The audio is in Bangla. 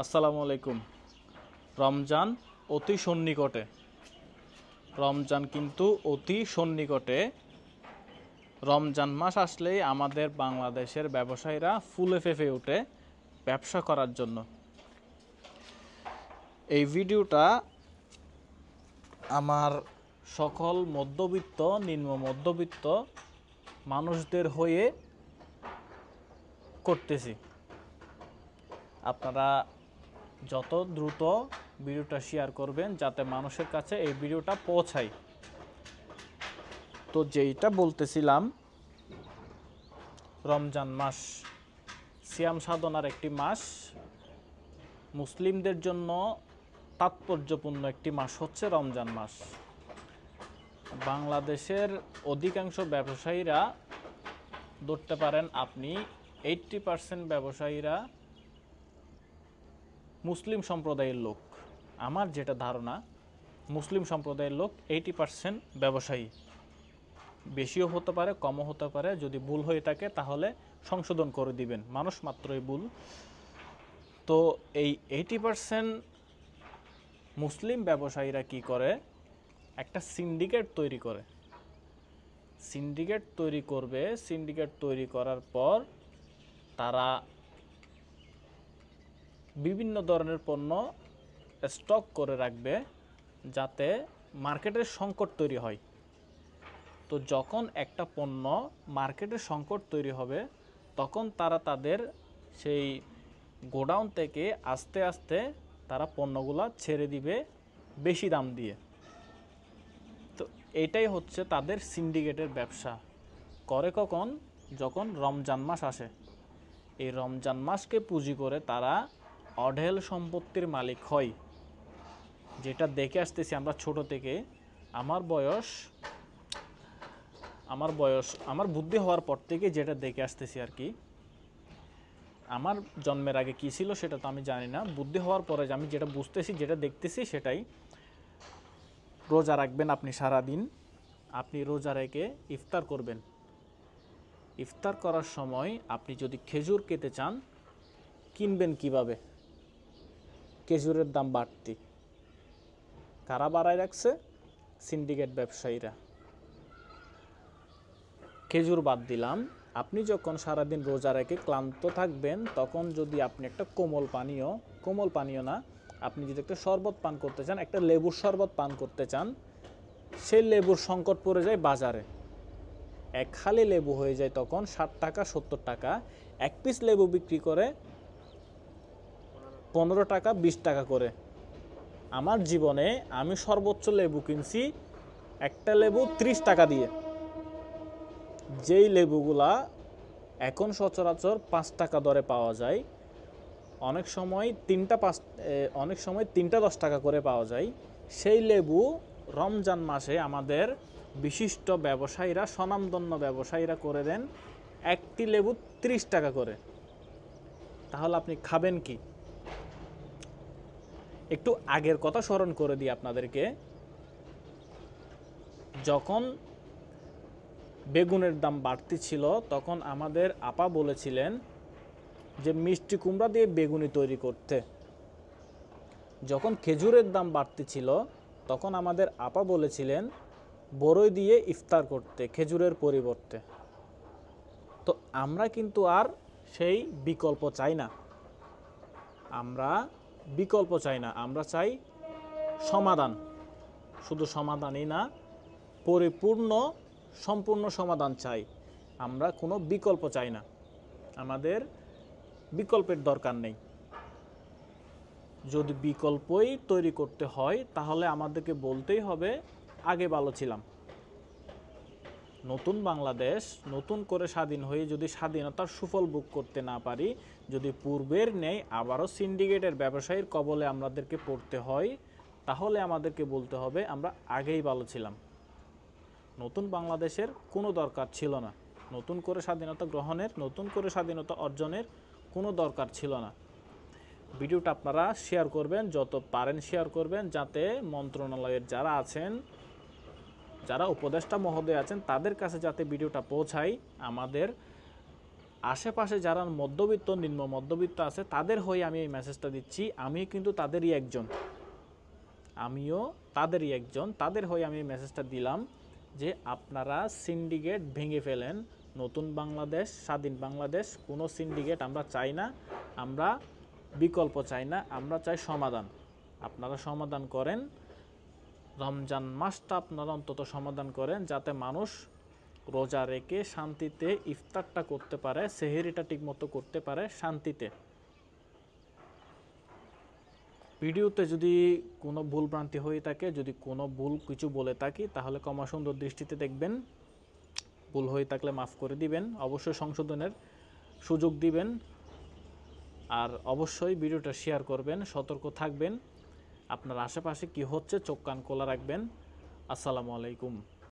আসসালামু আলাইকুম। রমজান অতি সন্নিকটে। রমজান কিন্তু অতি সন্নিকটে। রমজান মাস আসলেই আমাদের বাংলাদেশের ব্যবসায়ীরা ফুলে ফেঁপে ওঠে ব্যবসা করার জন্য। এই ভিডিওটা আমার সকল মধ্যবিত্ত নিম্ন মধ্যবিত্ত মানুষদের হয়ে করতেছি। আপনারা যত দ্রুত ভিডিওটা শেয়ার করবেন যাতে মানুষের কাছে এই ভিডিওটা পৌঁছায়। তো যেইটা বলতেছিলাম, রমজান মাস সিয়াম সাধনার একটি মাস, মুসলিমদের জন্য তাৎপর্যপূর্ণ একটি মাস হচ্ছে রমজান মাস। বাংলাদেশের অধিকাংশ ব্যবসায়ীরা ধরতে পারেন আপনি 80% ব্যবসায়ীরা মুসলিম সম্প্রদায়ের লোক। আমার যেটা ধারণা, মুসলিম সম্প্রদায়ের লোক 80% ব্যবসায়ী। বেশিও হতে পারে, কমও হতে পারে। যদি ভুল হয়ে থাকে তাহলে সংশোধন করে দিবেন, মানুষ মাত্রই ভুল। তো এই 80% মুসলিম ব্যবসায়ীরা কি করে, একটা সিন্ডিকেট তৈরি করে। সিন্ডিকেট তৈরি করবে। সিন্ডিকেট তৈরি করার পর তারা বিভিন্ন ধরনের পণ্য স্টক করে রাখবে যাতে মার্কেটের সংকট তৈরি হয়। তো যখন একটা পণ্য মার্কেটের সংকট তৈরি হবে তখন তারা তাদের সেই গোডাউন থেকে আস্তে আস্তে তারা পণ্যগুলো ছেড়ে দিবে বেশি দাম দিয়ে। তো এটাই হচ্ছে তাদের সিন্ডিকেটের ব্যবসা। করে কখন? যখন রমজান মাস আসে। এই রমজান মাসকে পুঁজি করে তারা অঢেল সম্পত্তির মালিক হয়। যেটা দেখে আসতেছি আমরা ছোট থেকে। আমার বুদ্ধি হওয়ার পর থেকে যেটা দেখে আসতেছি আর কি। আমার জন্মের আগে কি ছিল সেটা তো আমি জানি না। বুদ্ধি হওয়ার পরে আমি যেটা বুঝতেছি, যেটা দেখতেছি সেটাই। রোজা রাখবেন আপনি সারাদিন। আপনি রোজা রেখে ইফতার করবেন। ইফতার করার সময় আপনি যদি খেজুর খেতে চান, কিনবেন কিভাবে? খেজুরের দাম বাড়তি। কারা বাড়ায় রাখছে? সিন্ডিকেট ব্যবসায়ীরা। খেজুর বাদ দিলাম। আপনি যখন সারাদিন রোজা রেখে ক্লান্ত থাকবেন তখন যদি আপনি একটা কোমল পানীয় না, আপনি যদি একটা শরবত পান করতে চান, একটা লেবুর শরবত পান করতে চান, সেই লেবুর সংকট পড়ে যায় বাজারে। এক খালি লেবু হয়ে যায় তখন 60 টাকা 70 টাকা। এক পিস লেবু বিক্রি করে 15 টাকা 20 টাকা করে। আমার জীবনে আমি সর্বোচ্চ লেবু কিনছি একটা লেবু 30 টাকা দিয়ে। যেই লেবুগুলা এখন সচরাচর 5 টাকা দরে পাওয়া যায়, অনেক সময় 3টা 10 টাকা করে পাওয়া যায়। সেই লেবু রমজান মাসে আমাদের বিশিষ্ট ব্যবসায়ীরা, স্বনামধন্য ব্যবসায়ীরা করে দেন একটি লেবু 30 টাকা করে। তাহলে আপনি খাবেন কি? একটু আগের কথা স্মরণ করে দিই আপনাদেরকে। যখন বেগুনের দাম বাড়তি ছিল তখন আমাদের আপা বলেছিলেন যে মিষ্টি কুমড়া দিয়ে বেগুনি তৈরি করতে। যখন খেজুরের দাম বাড়তি ছিল তখন আমাদের আপা বলেছিলেন বড়ই দিয়ে ইফতার করতে খেজুরের পরিবর্তে। তো আমরা কিন্তু আর সেই বিকল্প চাই না। আমরা চাই সমাধান। শুধু সমাধানই না, সম্পূর্ণ সমাধান চাই। আমরা কোনো বিকল্প চাই না। আমাদের বিকল্পের দরকার নেই। যদি বিকল্পই তৈরি করতে হয় তাহলে আমাদেরকে বলতেই হবে আগে ভালো ছিলাম। নতুন বাংলাদেশ নতুন করে স্বাধীন হয়ে যদি স্বাধীনতার সুফল ভোগ করতে না পারি, যদি পূর্বের নেই আবারও সিন্ডিকেটের ব্যবসায়ীর কবলে আমাদেরকে পড়তে হয়, তাহলে আমাদেরকে বলতে হবে আমরা আগেই ভালো ছিলাম। নতুন বাংলাদেশের কোনো দরকার ছিল না। নতুন করে স্বাধীনতা গ্রহণের, নতুন করে স্বাধীনতা অর্জনের কোনো দরকার ছিল না। ভিডিওটা আপনারা শেয়ার করবেন, যত পারেন শেয়ার করবেন, যাতে মন্ত্রণালয়ের যারা আছেন, যারা উপদেষ্টা মহোদয় আছেন তাদের কাছে যাতে ভিডিওটা পৌঁছায়। আমাদের আশেপাশে যারা মধ্যবিত্ত নিম্ন মধ্যবিত্ত আছে তাদের হয়ে আমি এই মেসেজটা দিচ্ছি। আমি কিন্তু তাদেরই একজন, তাদের হয়ে আমি এই মেসেজটা দিলাম যে আপনারা সিন্ডিকেট ভেঙে ফেলেন। নতুন বাংলাদেশ, স্বাধীন বাংলাদেশ, কোনো সিন্ডিকেট আমরা চাই না, আমরা বিকল্প চাই না, আমরা চাই সমাধান। আপনারা সমাধান করেন, রমজান মাসটা আপনারা অন্তত সমাধান করেন, যাতে মানুষ রোজা রেখে শান্তিতে ইফতারটা করতে পারে, সেহরিটা ঠিকমতো করতে পারে শান্তিতে। ভিডিওতে যদি কোনো ভুল ভ্রান্তি হয়ে থাকে, যদি কোনো ভুল কিছু বলে থাকি, তাহলে ক্ষমা সুন্দর দৃষ্টিতে দেখবেন। ভুল হয়ে থাকলে মাফ করে দিবেন, অবশ্যই সংশোধনের সুযোগ দিবেন। আর অবশ্যই ভিডিওটা শেয়ার করবেন, সতর্ক থাকবেন, আপনার আশেপাশে কি হচ্ছে চোখ কান খোলা রাখবেন। আসসালামু আলাইকুম।